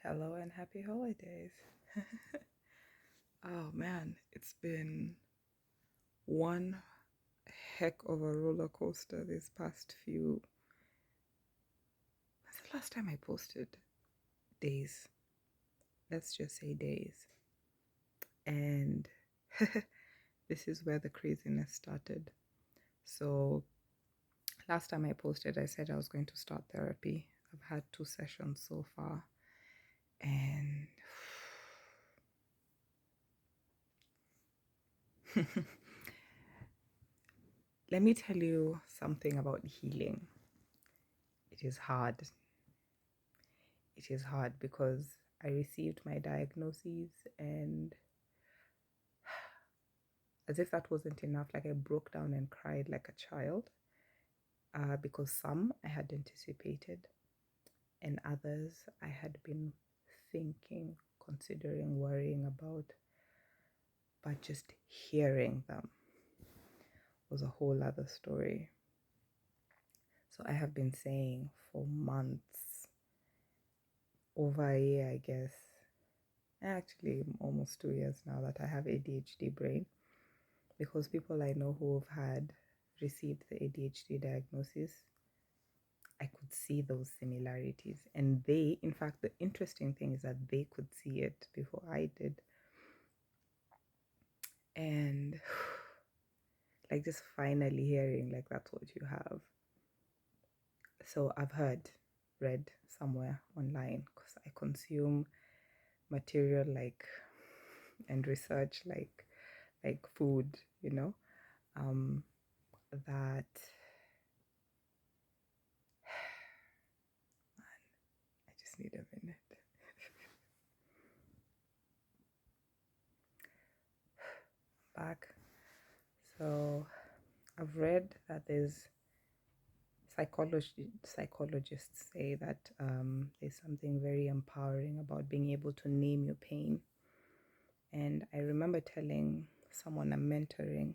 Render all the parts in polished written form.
Hello and happy holidays. Oh man, it's been one heck of a roller coaster these past few. When's the last time I posted? Days. Let's just say days. And this is where the craziness started. So, last time I posted, I said I was going to start therapy. I've had 2 sessions so far. And let me tell you something about healing. It is hard. It is hard because I received my diagnoses, and as if that wasn't enough, like I broke down and cried like a child because some I had anticipated and others I had been thinking, considering, worrying about, but just hearing them was a whole other story. So I have been saying for months, over a year, I guess, actually almost 2 years now, that I have ADHD brain, because people I know who have had received the ADHD diagnosis, I could see those similarities. And they, in fact, the interesting thing is that they could see it before I did. And like just finally hearing like that's what you have. So I've read somewhere online, because I consume material like and research like food, that I just need a minute. Back. So I've read that psychologists say that there's something very empowering about being able to name your pain. And I remember telling someone I'm mentoring,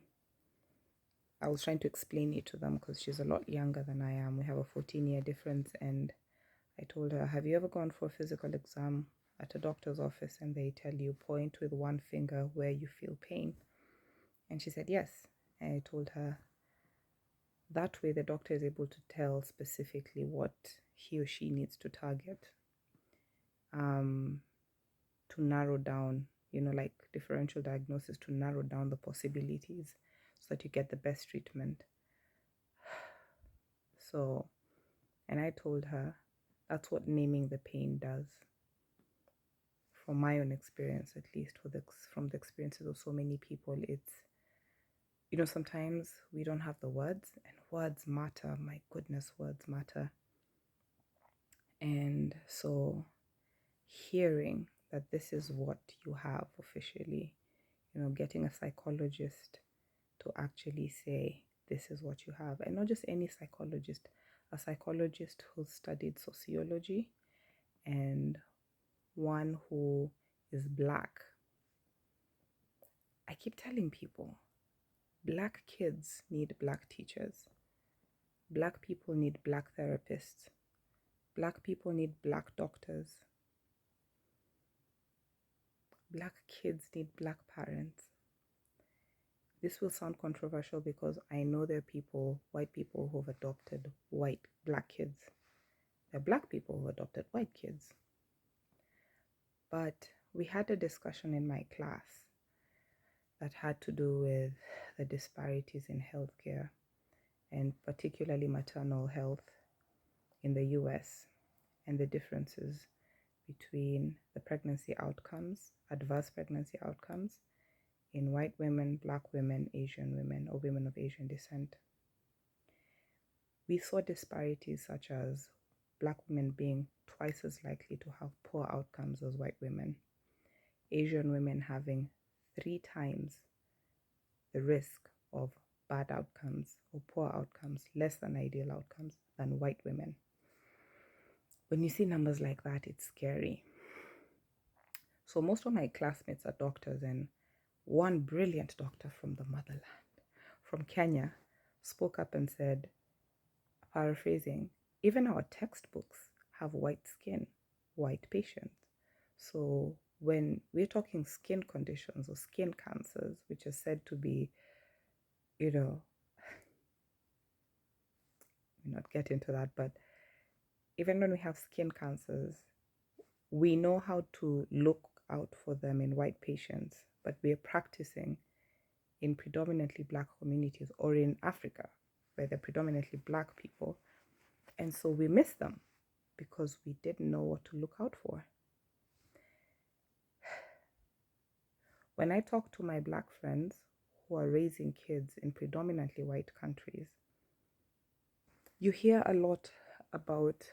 I was trying to explain it to them because she's a lot younger than I am. We have a 14-year difference. And I told her, have you ever gone for a physical exam at a doctor's office and they tell you point with one finger where you feel pain? And she said yes. And I told her, that way the doctor is able to tell specifically what he or she needs to target, to narrow down, like differential diagnosis, to narrow down the possibilities so that you get the best treatment. So, and I told her that's what naming the pain does. From my own experience, at least, from the experiences of so many people, it's, sometimes we don't have the words, and words matter. My goodness, words matter. And so hearing that this is what you have officially, getting a psychologist to actually say this is what you have, and not just any psychologist, a psychologist who studied sociology and one who is Black. I keep telling people, Black kids need Black teachers. Black people need Black therapists. Black people need Black doctors. Black kids need Black parents. This will sound controversial because I know there are people, white people, who have adopted Black kids. There are Black people who adopted white kids. But we had a discussion in my class that had to do with the disparities in healthcare, and particularly maternal health in the US, and the differences between the pregnancy outcomes, adverse pregnancy outcomes, in white women, Black women, Asian women, or women of Asian descent. We saw disparities such as Black women being twice as likely to have poor outcomes as white women, Asian women having 3 times the risk of bad outcomes or poor outcomes, less than ideal outcomes, than white women. When you see numbers like that, it's scary. So most of my classmates are doctors, and one brilliant doctor from the motherland, from Kenya, spoke up and said, paraphrasing, even our textbooks have white skin, white patients. So when we're talking skin conditions or skin cancers, which is said to be, you know, we not get into that, but even when we have skin cancers, we know how to look out for them in white patients, but we're practicing in predominantly black communities or in Africa, where they're predominantly black people. And so we miss them because we didn't know what to look out for. When I talk to my black friends who are raising kids in predominantly white countries, you hear a lot about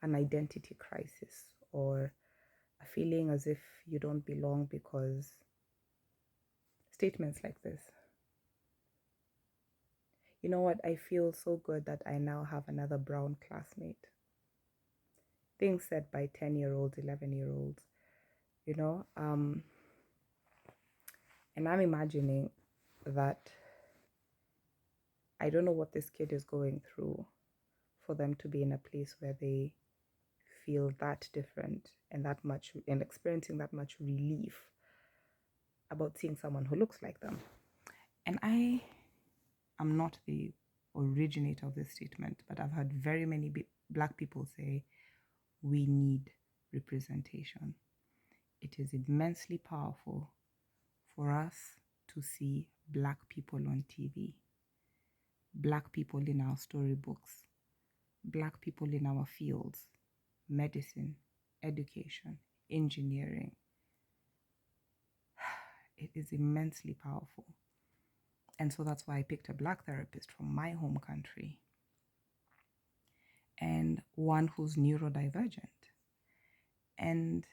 an identity crisis or a feeling as if you don't belong because statements like this. You know what? I feel so good that I now have another brown classmate. Things said by 10-year-olds, 11-year-olds, you know? And I'm imagining that I don't know what this kid is going through for them to be in a place where they feel that different and that much and experiencing that much relief about seeing someone who looks like them. And I am not the originator of this statement, but I've heard very many black people say we need representation. It is immensely powerful for us to see black people on TV, black people in our storybooks, black people in our fields, medicine, education, engineering. It is immensely powerful. And so that's why I picked a black therapist from my home country and one who's neurodivergent. And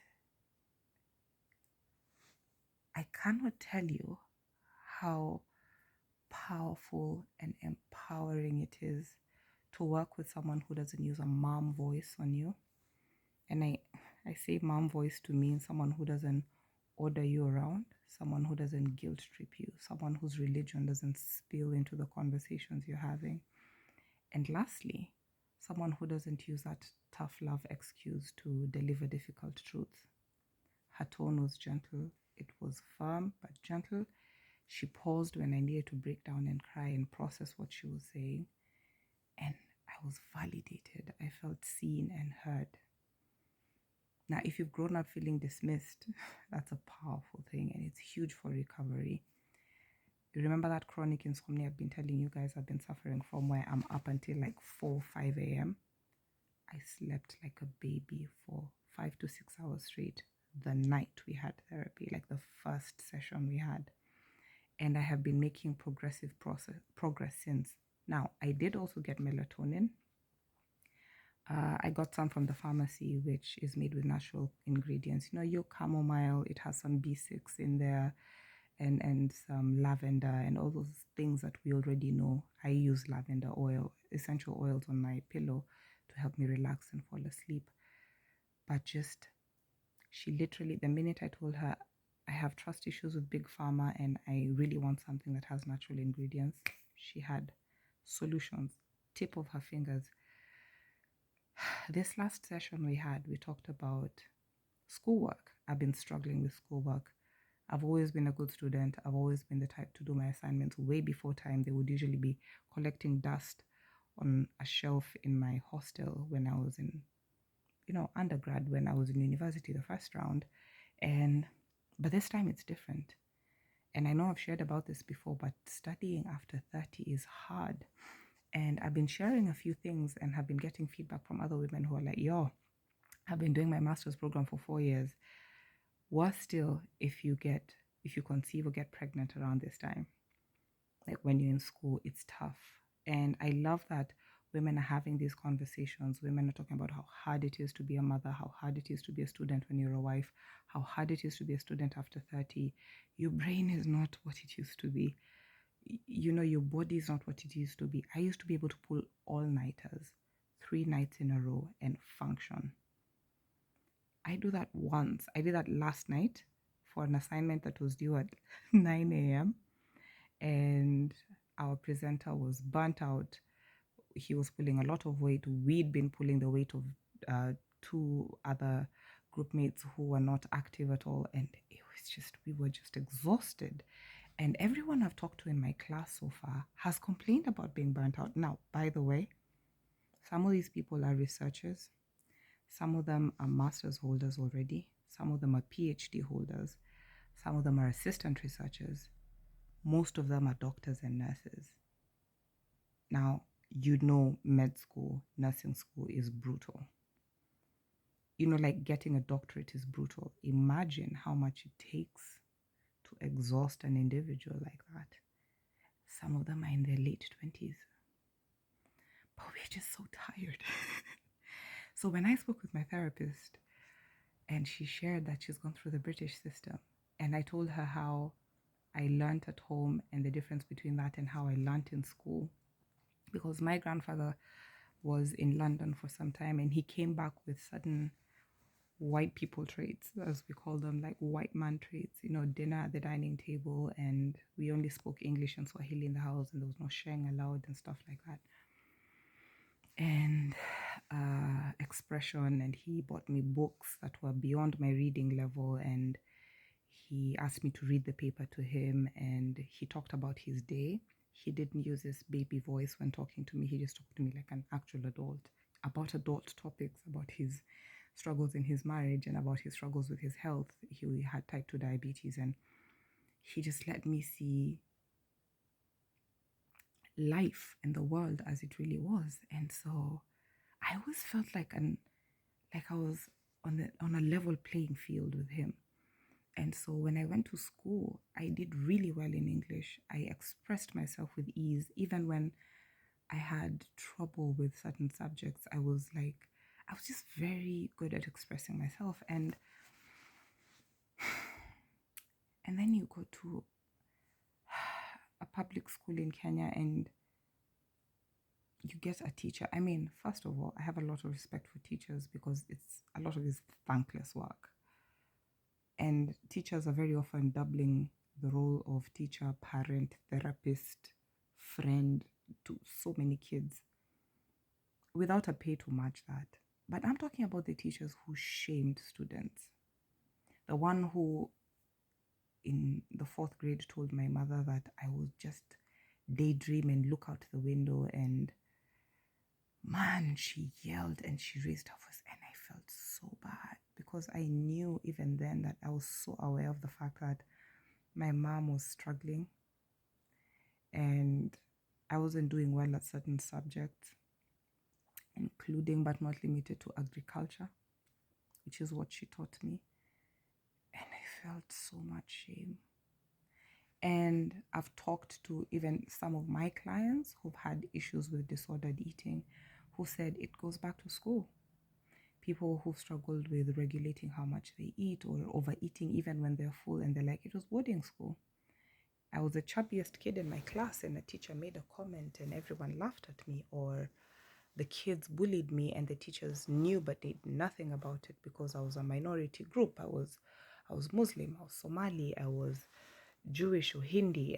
I cannot tell you how powerful and empowering it is to work with someone who doesn't use a mom voice on you. And I say mom voice to mean someone who doesn't order you around, someone who doesn't guilt trip you, someone whose religion doesn't spill into the conversations you're having. And lastly, someone who doesn't use that tough love excuse to deliver difficult truths. Her tone was gentle. It was firm but gentle. She paused when I needed to break down and cry and process what she was saying. And I was validated. I felt seen and heard. Now, if you've grown up feeling dismissed, that's a powerful thing and it's huge for recovery. You remember that chronic insomnia I've been telling you guys I've been suffering from, where I'm up until like 4, 5 a.m.? I slept like a baby for 5 to 6 hours straight the night we had therapy, like the first session we had. And I have been making progress since. Now, I did also get melatonin. I got some from the pharmacy, which is made with natural ingredients. You know, your chamomile, it has some B6 in there, and some lavender and all those things that we already know. I use lavender oil, essential oils on my pillow to help me relax and fall asleep. But she literally, the minute I told her I have trust issues with Big Pharma and I really want something that has natural ingredients, she had solutions, tip of her fingers. This last session we talked about schoolwork. I've been struggling with schoolwork. I've always been a good student. I've always been the type to do my assignments way before time. They would usually be collecting dust on a shelf in my hostel when I was in, undergrad, when I was in university, the first round. But this time it's different. And I know I've shared about this before, but studying after 30 is hard. And I've been sharing a few things and have been getting feedback from other women who are like, yo, I've been doing my master's program for 4 years. Worse still, if you conceive or get pregnant around this time, like when you're in school, it's tough. And I love that women are having these conversations. Women are talking about how hard it is to be a mother, how hard it is to be a student when you're a wife, how hard it is to be a student after 30. Your brain is not what it used to be. Your body is not what it used to be. I used to be able to pull all-nighters 3 nights in a row and function. I do that once. I did that last night for an assignment that was due at 9 a.m. And our presenter was burnt out. He was pulling a lot of weight. We'd been pulling the weight of 2 other group mates who were not active at all, and we were just exhausted. And everyone I've talked to in my class so far has complained about being burnt out. Now, by the way, some of these people are researchers. Some of them are master's holders already. Some of them are PhD holders. Some of them are assistant researchers. Most of them are doctors and nurses. Now, med school, nursing school is brutal. Like getting a doctorate is brutal. Imagine how much it takes to exhaust an individual like that. Some of them are in their late 20s. But we're just so tired. So when I spoke with my therapist and she shared that she's gone through the British system, and I told her how I learned at home and the difference between that and how I learned in school, because my grandfather was in London for some time and he came back with sudden white people traits, as we call them, like white man traits, dinner at the dining table, and we only spoke English and Swahili in the house, and there was no sharing allowed and stuff like that. And expression, and he bought me books that were beyond my reading level, and he asked me to read the paper to him, and he talked about his day. He didn't use his baby voice when talking to me. He just talked to me like an actual adult about adult topics, about his struggles in his marriage and about his struggles with his health. He had type 2 diabetes, and he just let me see life and the world as it really was. And so I always felt like I was on a level playing field with him. And so when I went to school, I did really well in English. I expressed myself with ease. Even when I had trouble with certain subjects, I was just very good at expressing myself. And then you go to a public school in Kenya and you get a teacher. I mean, first of all, I have a lot of respect for teachers because a lot of it is thankless work. And teachers are very often doubling the role of teacher, parent, therapist, friend to so many kids without a pay to match that. But I'm talking about the teachers who shamed students. The one who in the 4th grade told my mother that I would just daydream and look out the window, and man, she yelled and she raised her voice, and I felt so bad because I knew even then that I was so aware of the fact that my mom was struggling and I wasn't doing well at certain subjects, including but not limited to agriculture, which is what she taught me. And I felt so much shame. And I've talked to even some of my clients who've had issues with disordered eating, who said it goes back to school. People who've struggled with regulating how much they eat or overeating even when they're full, and they're like, it was boarding school. I was the chubbiest kid in my class and a teacher made a comment and everyone laughed at me, or the kids bullied me and the teachers knew but did nothing about it because I was a minority group. I was Muslim, I was Somali, I was Jewish or Hindi.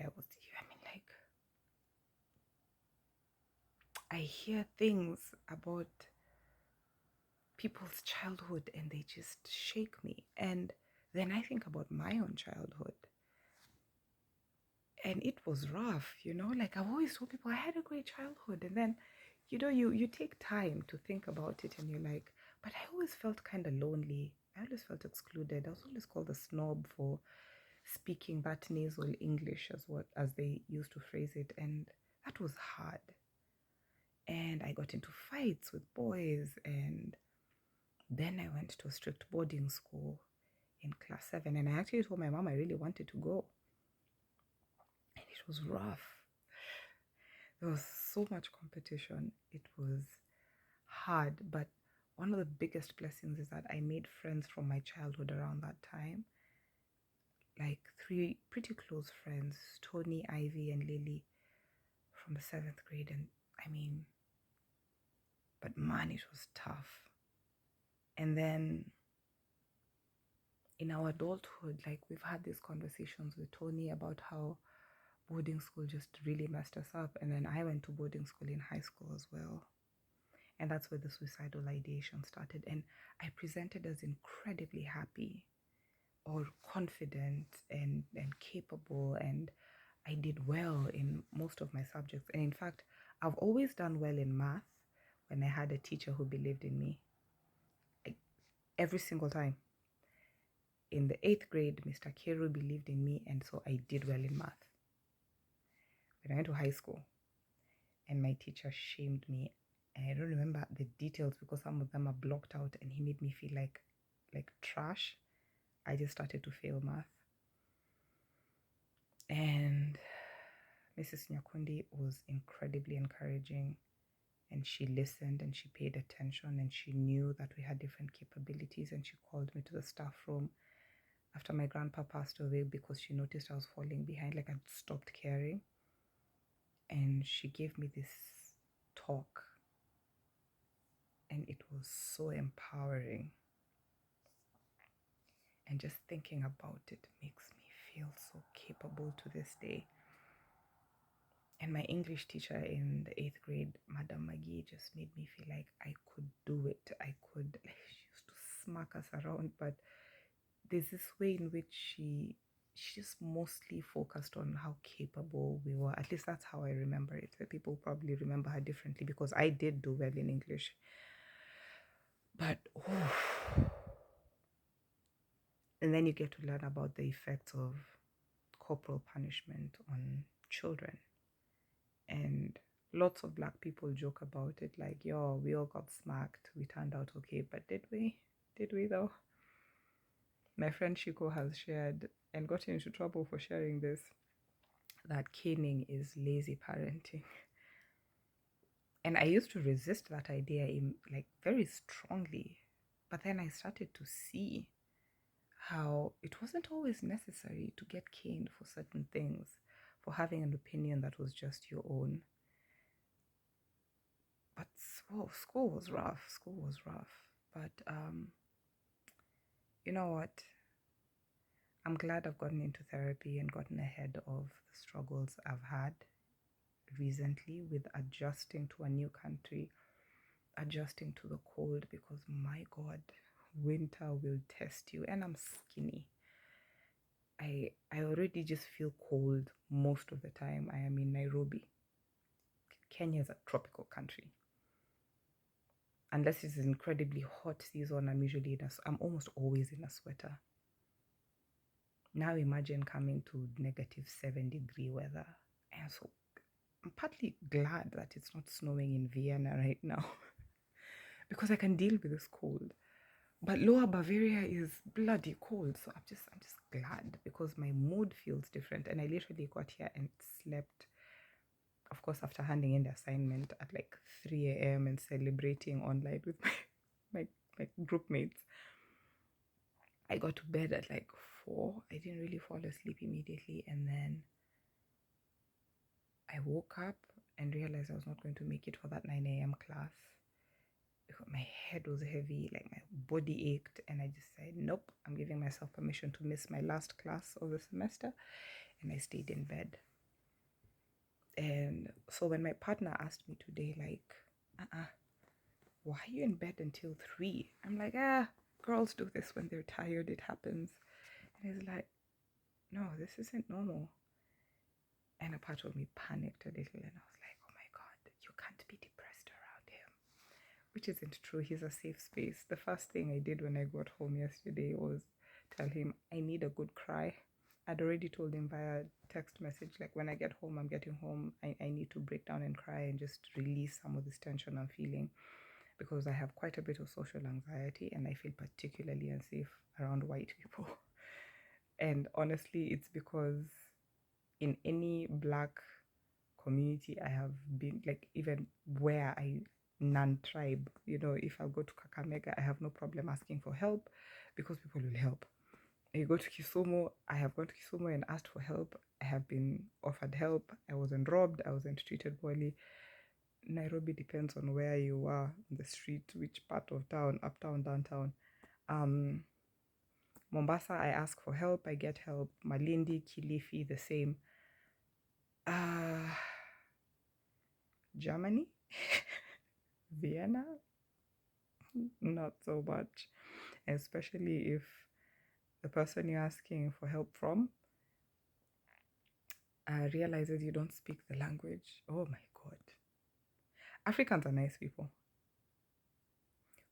I hear things about people's childhood and they just shake me. And then I think about my own childhood. And it was rough, I've always told people I had a great childhood. And then, you take time to think about it and you're like, but I always felt kind of lonely. I always felt excluded. I was always called a snob for speaking that nasal English, as they used to phrase it. And that was hard. And I got into fights with boys. And then I went to a strict boarding school in class 7. And I actually told my mom I really wanted to go. And it was rough. There was so much competition. It was hard. But one of the biggest blessings is that I made friends from my childhood around that time. Like 3 pretty close friends, Tony, Ivy, and Lily from the 7th grade. And but man, it was tough. And then in our adulthood, we've had these conversations with Tony about how boarding school just really messed us up. And then I went to boarding school in high school as well. And that's where the suicidal ideation started. And I presented as incredibly happy or confident and capable, and I did well in most of my subjects. And in fact, I've always done well in math when I had a teacher who believed in me. Every single time. In the 8th grade, Mr. Keru believed in me, and so I did well in math. When I went to high school, and my teacher shamed me, and I don't remember the details because some of them are blocked out, and he made me feel like trash. I just started to fail math. And Mrs. Nyakundi was incredibly encouraging, and she listened and she paid attention, and she knew that we had different capabilities, and she called me to the staff room after my grandpa passed away because she noticed I was falling behind, like I'd stopped caring. And she gave me this talk, and it was so empowering. And just thinking about it makes me feel so capable to this day. And my English teacher in the 8th grade, Madam Maggie, just made me feel like I could do it. She used to smack us around, but there's this way in which she just mostly focused on how capable we were. At least that's how I remember it. The people probably remember her differently because I did do well in English. But, and then you get to learn about the effects of corporal punishment on children. And lots of Black people joke about it, like, yo, we all got smacked. We turned out okay. But did we? Did we though? My friend Shiko has shared and gotten into trouble for sharing this, that caning is lazy parenting. And I used to resist that idea very strongly. But then I started to see how it wasn't always necessary to get caned for certain things, for having an opinion that was just your own. But school was rough. School was rough. But you know what? I'm glad I've gotten into therapy and gotten ahead of the struggles I've had recently with adjusting to a new country, adjusting to the cold, because my God, winter will test you. And I'm skinny. I already just feel cold most of the time. I am in Nairobi. Kenya is a tropical country. Unless it's an incredibly hot season, I'm almost always in a sweater. Now imagine coming to -7-degree weather. And so I'm partly glad that it's not snowing in Vienna right now because I can deal with this cold. But Lower Bavaria is bloody cold, so I'm just glad because my mood feels different. And I literally got here and slept, of course, after handing in the assignment at 3 a.m. and celebrating online with my group mates. I got to bed at 4. I didn't really fall asleep immediately, and then I woke up and realized I was not going to make it for that 9 a.m. class because my head was heavy, my body ached, and I just said, nope, I'm giving myself permission to miss my last class of the semester, and I stayed in bed. And so when my partner asked me today, why are you in bed until 3? I'm like, girls do this when they're tired, it happens. And he's like, no, this isn't normal. And a part of me panicked a little, and I was like, oh my God, you can't be depressed around him. Which isn't true. He's a safe space. The first thing I did when I got home yesterday was tell him I need a good cry. I'd already told him via text message, when I get home, I'm getting home, I need to break down and cry and just release some of this tension I'm feeling, because I have quite a bit of social anxiety and I feel particularly unsafe around white people. And honestly, it's because in any Black community I have been, even where I non-tribe, if I go to Kakamega, I have no problem asking for help because people will help. You go to Kisumu, I have gone to Kisumu and asked for help. I have been offered help. I wasn't robbed. I wasn't treated poorly. Nairobi depends on where you are in the street, which part of town, uptown, downtown. Mombasa, I ask for help, I get help. Malindi, Kilifi, the same. Germany, Vienna, not so much, especially if the person you're asking for help from realizes you don't speak the language. Oh my God. Africans are nice people.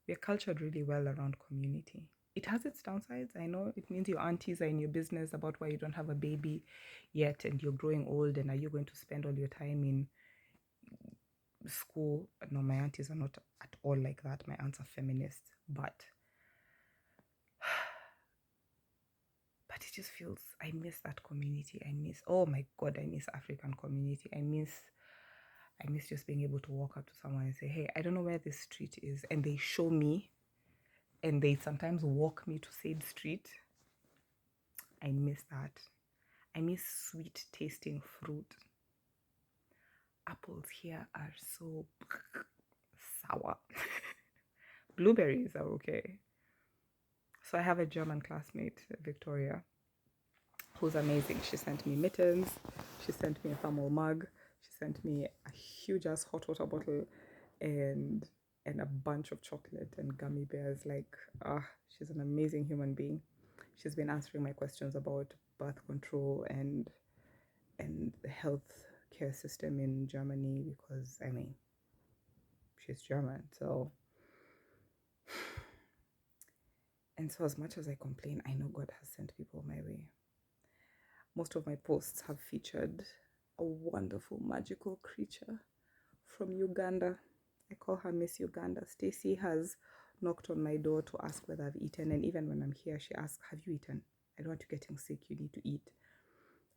We're cultured really well around community. It has its downsides. I know it means your aunties are in your business about why you don't have a baby yet and you're growing old, and are you going to spend all your time in school? No, my aunties are not at all like that. My aunts are feminists, but it just feels, I miss that community. Oh my God, I miss African community. I miss just being able to walk up to someone and say, hey, I don't know where this street is, and they show me, and they sometimes walk me to said street. I miss that. I miss sweet tasting fruit. Apples here are so sour. Blueberries are okay. So I have a German classmate, Victoria, who's amazing. She sent me mittens. She sent me a thermal mug. She sent me a huge ass hot water bottle and a bunch of chocolate and gummy bears. She's an amazing human being. She's been answering my questions about birth control and the health care system in Germany, because she's German. So as much as I complain, I know God has sent people my way. Most of my posts have featured a wonderful magical creature from Uganda. I call her Miss Uganda. Stacy has knocked on my door to ask whether I've eaten, and even when I'm here, she asks, have you eaten? I don't want you getting sick, you need to eat.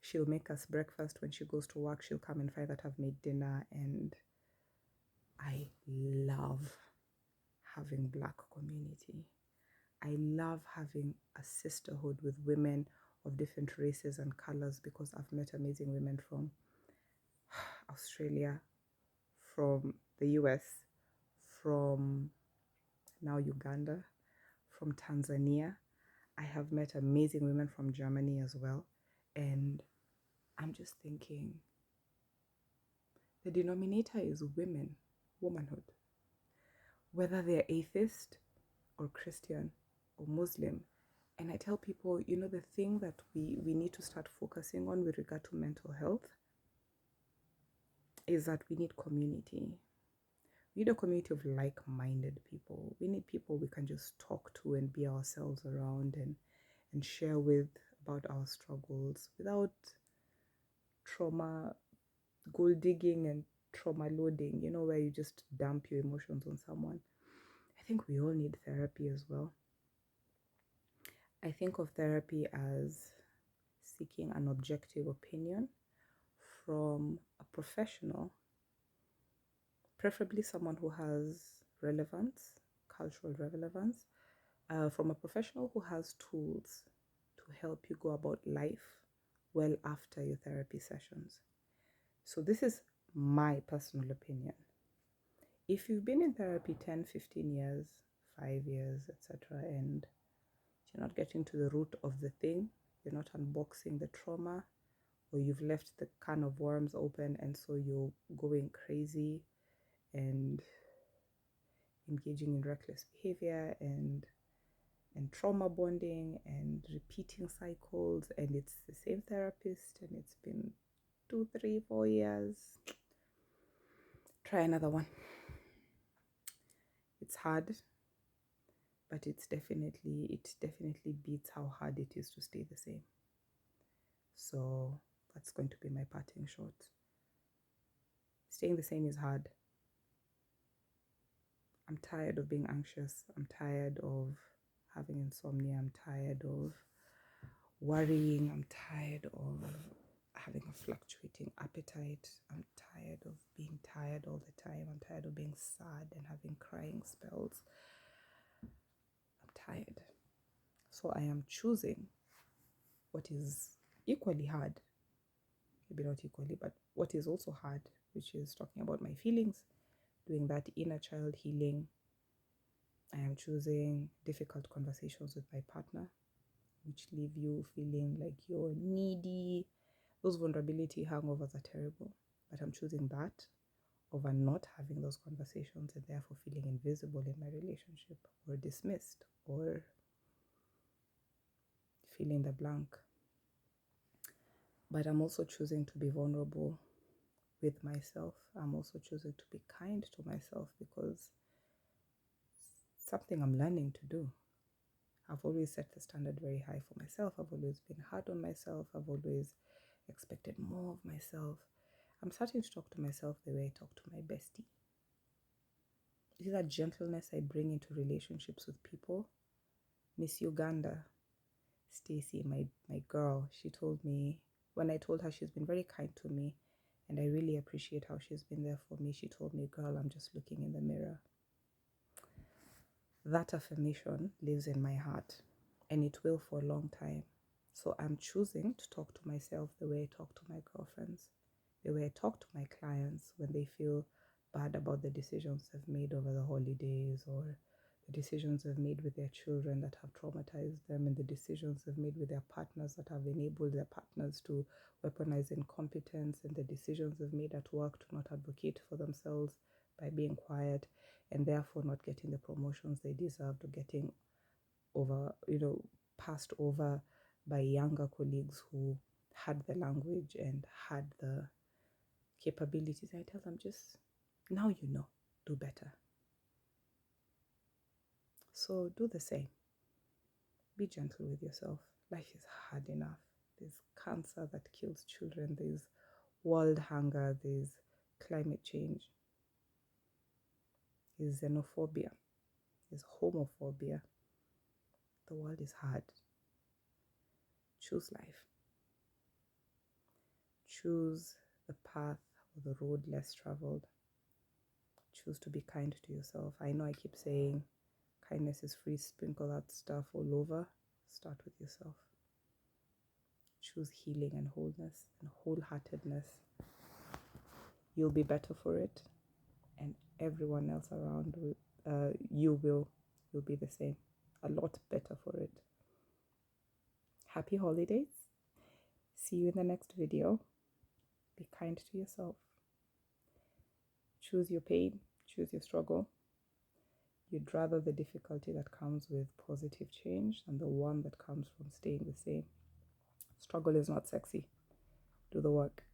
She'll make us breakfast when she goes to work. She'll come and find that I've made dinner, and I love having Black community. I love having a sisterhood with women of different races and colors, because I've met amazing women from Australia, from the US, from now Uganda, from Tanzania. I have met amazing women from Germany as well. And I'm just thinking, the denominator is women, womanhood. Whether they're atheist or Christian or Muslim. And I tell people, the thing that we need to start focusing on with regard to mental health is that we need community. We need a community of like-minded people. We need people we can just talk to and be ourselves around and share with about our struggles without trauma, gold digging and trauma loading, where you just dump your emotions on someone. I think we all need therapy as well. I think of therapy as seeking an objective opinion from a professional, preferably someone who has relevance, cultural relevance, from a professional who has tools to help you go about life well after your therapy sessions. So this is my personal opinion. If you've been in therapy 10, 15 years, 5 years, etc., and you're not getting to the root of the thing, you're not unboxing the trauma, or you've left the can of worms open and so you're going crazy and engaging in reckless behavior and trauma bonding and repeating cycles, and it's the same therapist and it's been 2, 3, 4 years, try another one. It's hard, but it definitely beats how hard it is to stay the same. So that's going to be my parting shot. Staying the same is hard. I'm tired of being anxious. I'm tired of having insomnia. I'm tired of worrying. I'm tired of having a fluctuating appetite. I'm tired of being tired all the time. I'm tired of being sad and having crying spells. I'm tired. So I am choosing what is equally hard. Maybe not equally, but what is also hard, which is talking about my feelings, doing that inner child healing. I am choosing difficult conversations with my partner, which leave you feeling like you're needy. Those vulnerability hangovers are terrible, but I'm choosing that over not having those conversations and therefore feeling invisible in my relationship or dismissed or feeling the blank. But I'm also choosing to be vulnerable with myself. I'm also choosing to be kind to myself because it's something I'm learning to do. I've always set the standard very high for myself. I've always been hard on myself. I've always expected more of myself. I'm starting to talk to myself the way I talk to my bestie. It is that gentleness I bring into relationships with people. Miss Uganda, Stacy, my girl, she told me, when I told her she's been very kind to me and I really appreciate how she's been there for me, she told me, girl, I'm just looking in the mirror. That affirmation lives in my heart and it will for a long time. So I'm choosing to talk to myself the way I talk to my girlfriends, the way I talk to my clients when they feel bad about the decisions they've made over the holidays or the decisions they've made with their children that have traumatized them and the decisions they've made with their partners that have enabled their partners to weaponize incompetence and the decisions they've made at work to not advocate for themselves by being quiet and therefore not getting the promotions they deserved or getting passed over by younger colleagues who had the language and had the capabilities. I tell them, just now you know, do better. So do the same. Be gentle with yourself. Life is hard enough. There's cancer that kills children. There's world hunger. There's climate change. There's xenophobia. There's homophobia. The world is hard. Choose life. Choose the path or the road less traveled. Choose to be kind to yourself. I know I keep saying kindness is free, sprinkle that stuff all over. Start with yourself. Choose healing and wholeness and wholeheartedness. You'll be better for it, and everyone else around will be the same. A lot better for it. Happy holidays. See you in the next video. Be kind to yourself. Choose your pain. Choose your struggle. You'd rather the difficulty that comes with positive change than the one that comes from staying the same. Struggle is not sexy. Do the work.